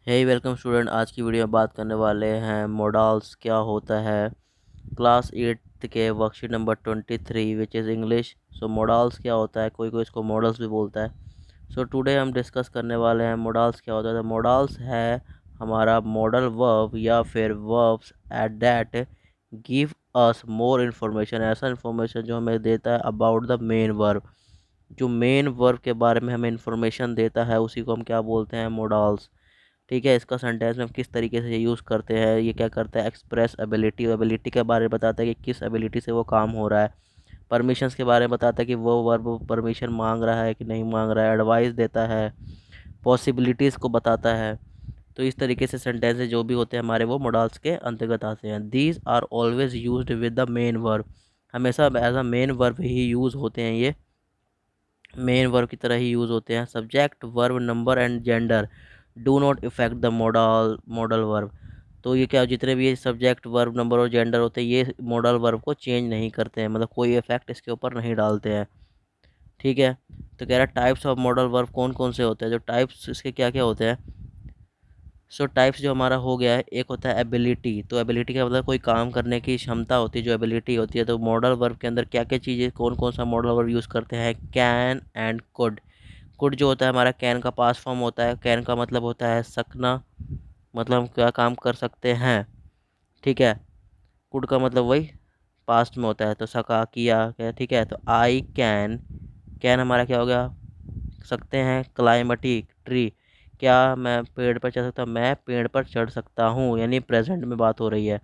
हे welcome student. आज की video में बात करने वाले हैं मॉडल्स क्या होता है। क्लास 8 के worksheet number 23 which is English. So models क्या होता है, कोई कोई इसको मॉडल्स भी बोलता है। सो टुडे हम डिस्कस करने वाले हैं मॉडल्स क्या होता है। तो मॉडल्स है हमारा मॉडल वर्ब या फिर verbs at that give us more information, ऐसा इन्फॉर्मेशन जो हमें देता है अबाउट द मेन वर्ब। जो मेन वर्ब के बारे में हमें इन्फॉर्मेशन देता है उसी को हम क्या बोलते हैं, मॉडल्स। ठीक है, इसका सेंटेंस में हम किस तरीके से यूज़ करते हैं, ये क्या करता है, एक्सप्रेस एबिलिटी, एबिलिटी के बारे में बताता है कि किस एबिलिटी से वो काम हो रहा है। परमिशंस के बारे में बताता है कि वो वर्ब परमिशन मांग रहा है कि नहीं मांग रहा है। एडवाइस देता है, पॉसिबिलिटीज़ को बताता है। तो इस तरीके से सेंटेंसेस जो भी होते हैं हमारे वो मॉडल्स के अंतर्गत आते हैं। These are always used with the main verb, हमेशा एज अ मेन वर्ब ही यूज़ होते हैं। ये मेन वर्ब की तरह ही यूज़ होते हैं। Subject, verb, number and gender do not effect the modal verb. तो ये क्या, जितने भी ये सब्जेक्ट, वर्ब, नंबर और जेंडर होते हैं ये मॉडल वर्ब को चेंज नहीं करते हैं, मतलब कोई इफेक्ट इसके ऊपर नहीं डालते हैं। ठीक है, तो कह रहा है टाइप्स ऑफ मॉडल वर्ब कौन कौन से होते हैं, जो टाइप्स इसके क्या क्या होते हैं। सो टाइप्स जो हमारा हो गया है, एक होता है एबिलिटी। तो एबिलिटी का मतलब कोई काम करने की क्षमता होती है, जो एबिलिटी होती है। तो मॉडल वर्ब के अंदर क्या क्या चीज़ें, कौन कौन सा मॉडल वर्ब यूज़ करते हैं, कैन एंड कुड। कुड जो होता है हमारा कैन का पास्ट फॉर्म होता है। कैन का मतलब होता है सकना, मतलब हम क्या काम कर सकते हैं। ठीक है, कुड का मतलब वही पास्ट में होता है, तो सका, किया क्या। ठीक है, तो आई कैन, कैन हमारा क्या हो गया, सकते हैं। क्लाइमेटी ट्री, क्या मैं पेड़ पर चढ़ सकता हूँ, मैं पेड़ पर चढ़ सकता हूँ, यानी प्रेजेंट में बात हो रही है।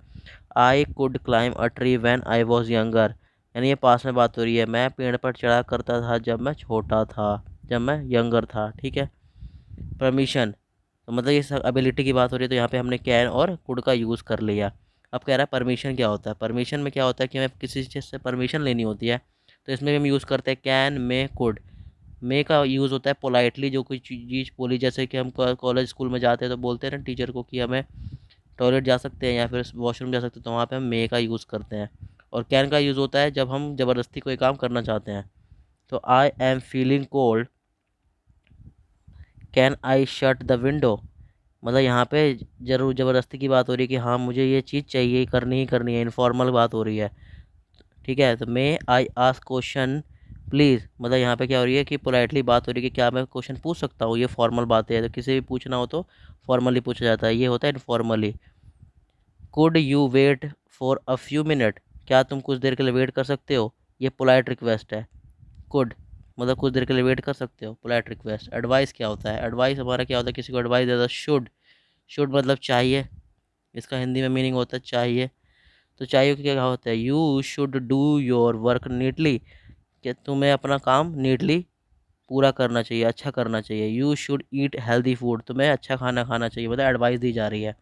I could climb a tree when I was younger, यानी ये पास में बात हो रही है। मैं पेड़ पर चढ़ा करता था जब मैं छोटा था, जब मैं यंगर था। ठीक है, परमिशन, तो मतलब ये सब एबिलिटी की बात हो रही है, तो यहाँ पे हमने कैन और कुड का यूज़ कर लिया। अब कह रहा है परमिशन क्या होता है। परमिशन में क्या होता है कि हमें किसी चीज़ से परमिशन लेनी होती है, तो इसमें भी हम यूज़ करते हैं कैन, मे, कुड। मे का यूज़ होता है पोलाइटली, जो कोई चीज़ बोली, जैसे कि हम कॉलेज स्कूल में जाते हैं तो बोलते हैं ना टीचर को कि हमें टॉयलेट जा सकते हैं या फिर वॉशरूम जा सकते हैं, तो वहाँ पे हम मे का यूज़ करते हैं। और कैन का यूज़ होता है जब हम ज़बरदस्ती कोई काम करना चाहते हैं। तो I am feeling cold, can I shut the window, मतलब यहाँ पे जरूर ज़बरदस्ती की बात हो रही है कि हाँ मुझे ये चीज़ चाहिए, करनी ही करनी है, इनफॉर्मल बात हो रही है। ठीक है, तो मे आई आस्क क्वेश्चन प्लीज़, मतलब यहाँ पे क्या हो रही है कि पोलाइटली बात हो रही है कि क्या मैं क्वेश्चन पूछ सकता हूँ, ये फॉर्मल बात है। तो किसी भी पूछना हो तो फॉर्मली पूछा जाता है, ये होता है informally. Could you wait for a few minute, क्या तुम कुछ देर के लिए वेट कर सकते हो, ये पोलाइट रिक्वेस्ट है। कुड मतलब कुछ देर के लिए वेट कर सकते हो, पोलाइट रिक्वेस्ट। एडवाइस क्या होता है, एडवाइस हमारा क्या होता है, किसी को एडवाइस देता है। शुड, शुड मतलब चाहिए, इसका हिंदी में मीनिंग होता है चाहिए। तो चाहिए कि क्या होता है, you should do your work neatly, कि तुम्हें अपना काम नीटली पूरा करना चाहिए, अच्छा करना चाहिए। You should eat healthy food, तुम्हें अच्छा खाना खाना चाहिए, मतलब एडवाइस दी जा रही है।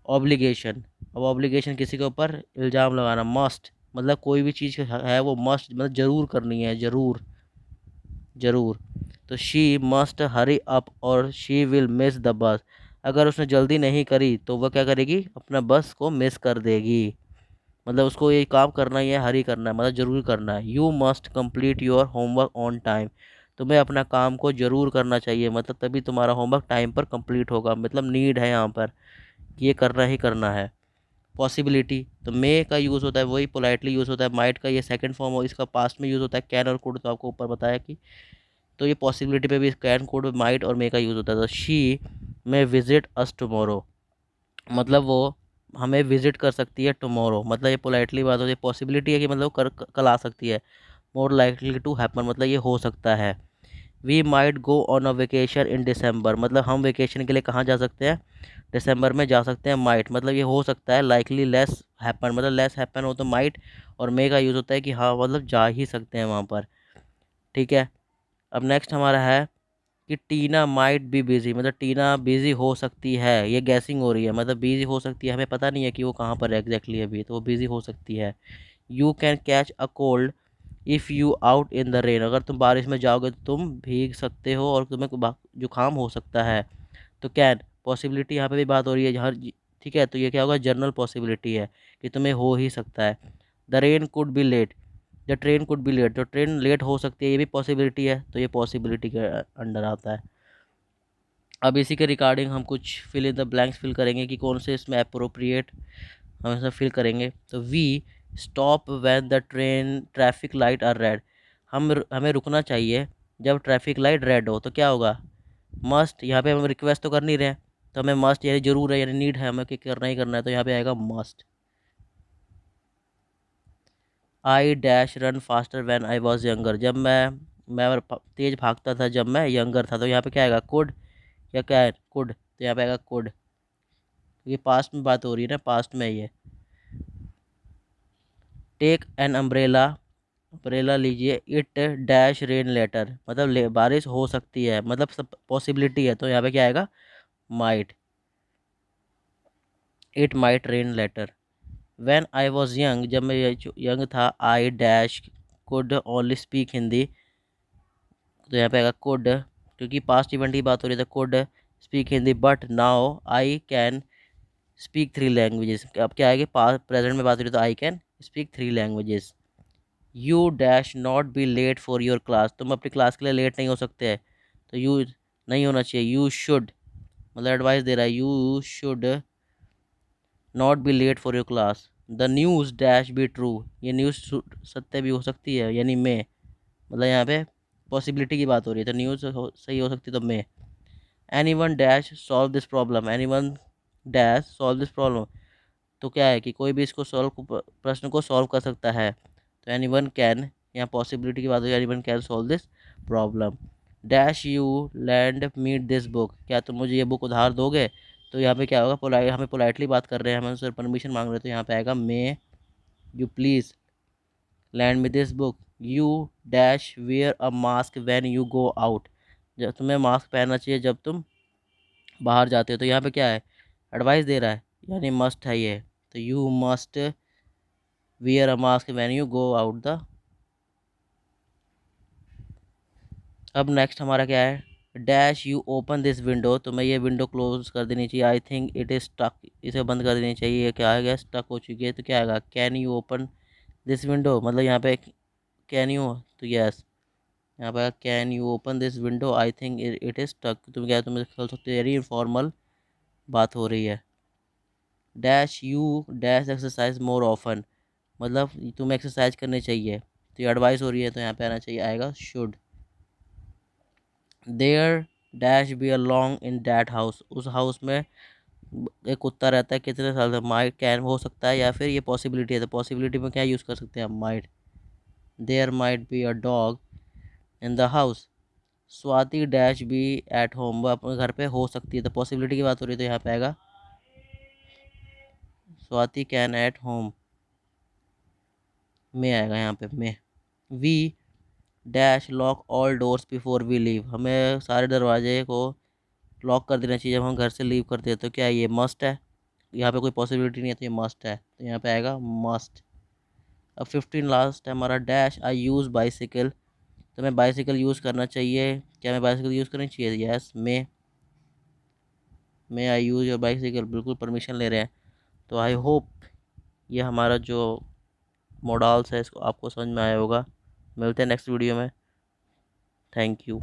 ऑब्लिगेशन, अब ऑब्लिगेशन किसी के ऊपर इल्ज़ाम लगाना। मस्ट मतलब कोई भी चीज़ है वो मस्ट मतलब ज़रूर करनी है, ज़रूर ज़रूर। तो शी मस्ट हरी अप और she will miss the bus, अगर उसने जल्दी नहीं करी तो वह क्या करेगी, अपना बस को मिस कर देगी। मतलब उसको ये काम करना ही है, हरी करना है, मतलब ज़रूर करना है। You must complete your homework on time, तुम्हें अपना काम को ज़रूर करना चाहिए, मतलब तभी तुम्हारा होमवर्क टाइम पर कंप्लीट होगा, मतलब नीड है यहाँ पर, ये करना ही करना है। पॉसिबिलिटी, तो मे का यूज़ होता है वही पोलाइटली यूज़ होता है। माइट का ये सेकंड फॉर्म हो, इसका पास्ट में यूज़ होता है। कैन और कुड तो आपको ऊपर बताया कि, तो ये पॉसिबिलिटी पे भी कैन, कुड, माइट और मे का यूज़ होता है। तो she may visit us tomorrow, मतलब वो हमें विजिट कर सकती है टुमारो, मतलब ये पोलाइटली बात होती है। पॉसिबिलिटी है कि मतलब कल आ सकती है। मोर लाइकली टू हैपन, मतलब ये हो सकता है। We might go on a vacation in December, मतलब हम वेकेशन के लिए कहाँ जा सकते हैं, दिसंबर में जा सकते हैं। माइट मतलब ये हो सकता है। लाइकली लेस हैपन, मतलब लेस हैपन हो तो माइट, और मे का यूज़ होता है कि हाँ मतलब जा ही सकते हैं वहाँ पर। ठीक है, अब नेक्स्ट हमारा है कि टीना माइट बी बिज़ी, मतलब टीना बिज़ी हो सकती है, ये गैसिंग हो रही है, मतलब बिज़ी हो सकती है, हमें पता नहीं है कि वो कहाँ पर है एग्जैक्टली अभी, तो वो बिज़ी हो सकती है। You can catch a cold if you out in the rain, अगर तुम बारिश में जाओगे तो तुम भीग सकते हो और तुम्हें जुकाम हो सकता है। तो कैन पॉसिबिलिटी यहाँ पे भी बात हो रही है जहाँ, ठीक है, तो ये क्या होगा, जनरल पॉसिबिलिटी है कि तुम्हें हो ही सकता है। The rain could be late, the train could be late, तो ट्रेन लेट हो सकती है, ये भी पॉसिबिलिटी है, तो ये पॉसिबिलिटी के अंडर आता है। अब इसी के रिगार्डिंग हम कुछ fill in the blanks fill करेंगे कि कौन से इसमें अप्रोप्रिएट हम इसमें फिल करेंगे। तो we stop when the train traffic light are red. हमें रुकना चाहिए जब ट्रैफिक लाइट रेड हो। तो क्या होगा, मस्ट। यहाँ पे हम रिक्वेस्ट तो कर नहीं रहे हैं, तो हमें मस्ट यानी जरूर है, यानी नीड है, हमें करना ही करना है, तो यहाँ पे आएगा must. I dash run faster when I was younger. जब मैं तेज भागता था जब मैं यंगर था। तो यहाँ पे क्या आएगा, कुड या क्या है, कुड। तो यहाँ पे आएगा कुड, क्योंकि पास्ट में बात हो रही है ना, पास्ट में ही है। टेक एन अम्ब्रेला, अम्ब्रेला लीजिए। इट डैश रेन लेटर, मतलब बारिश हो सकती है, मतलब सब पॉसिबिलिटी है, तो यहाँ पे क्या आएगा, might. It might rain later. When I was young, जब मैं यंग था, I dash could only speak Hindi. तो यहाँ पे आएगा कुड, क्योंकि पास्ट इवेंट की बात हो रही है, तो could speak Hindi, but now I can speak 3 languages. अब क्या है कि पास्ट प्रेजेंट में बात हो रही है, तो I can speak 3 languages. You dash not be late for your class. तुम अपनी क्लास के लिए लेट नहीं हो सकते हैं, तो यू नहीं होना चाहिए। यू शुड, मतलब एडवाइस दे रहा है, you should not be late for your class. The news dash be true. ये न्यूज़ सत्य भी हो सकती है, यानी मे, मतलब यहाँ पे पॉसिबिलिटी की बात हो रही है, तो न्यूज़ सही हो सकती है, तो may. Any one dash solve this problem. Any one dash solve this problem. तो क्या है कि कोई भी इसको प्रश्न को सॉल्व कर सकता है, तो एनी वन कैन, यहाँ पॉसिबिलिटी की बात हो रही है, anyone can solve this problem. Dash you lend me this book. क्या तुम मुझे ये बुक उधार दोगे। तो यहाँ पे क्या होगा, पोलाइट, हमें पोलाइटली बात कर रहे हैं, हम उनसे परमिशन मांग रहे हैं, तो यहाँ पे आएगा may you please lend me this book. You dash wear a mask when you go out. जब तुम्हें मास्क पहनना चाहिए जब तुम बाहर जाते हो। तो यहाँ पे क्या है, एडवाइस दे रहा है, यानी मस्ट है ये, तो you must wear a mask when you go out the. अब नेक्स्ट हमारा क्या है, dash you open this window. तो मैं ये विंडो क्लोज कर देनी चाहिए। I think it is stuck, इसे बंद कर देनी चाहिए। ये क्या है, स्टक हो चुकी है, तो क्या आएगा, can you open this window, मतलब यहाँ पे कैन यू, तो यस, यहाँ पे can you open this window, I think it is stuck. तुम क्या, तुम खोल सकते हो, वेरी इनफॉर्मल बात हो रही है। Dash you dash exercise more often, मतलब तुम्हें एक्सरसाइज करनी चाहिए, तो ये एडवाइस हो रही है, तो यहाँ पे आना चाहिए, आएगा should. There dash be a long in that house. उस हाउस में एक कुत्ता रहता है, कितने साल से। माइट कैन हो सकता है, या फिर ये पॉसिबिलिटी है, तो पॉसिबिलिटी में क्या यूज़ कर सकते हैं हम, might. There might be a dog in the house. Swati dash be at home, वो अपने घर पे हो सकती है, तो पॉसिबिलिटी की बात हो रही है, तो यहाँ पे आएगा स्वाति कैन एट होम, में आएगा यहाँ पे में। We dash lock all doors before we leave. हमें सारे दरवाजे को लॉक कर देना चाहिए जब हम घर से लीव करते हैं। तो क्या ये मस्ट है, यहाँ पे कोई पॉसिबिलिटी नहीं है, तो ये मस्ट है, तो यहाँ पे आएगा मस्ट। अब 15 लास्ट है हमारा, डैश आई यूज़ बाईसिकल। तो मैं बाईसिकल यूज़ करना चाहिए, क्या मैं बाईसिकल यूज़ करनी चाहिए, yes may I use your bicycle, बिल्कुल परमिशन ले रहे हैं। तो आई होप ये हमारा जो मॉडल्स है इसको आपको समझ में आया होगा। मिलते हैं नेक्स्ट वीडियो में। Thank you.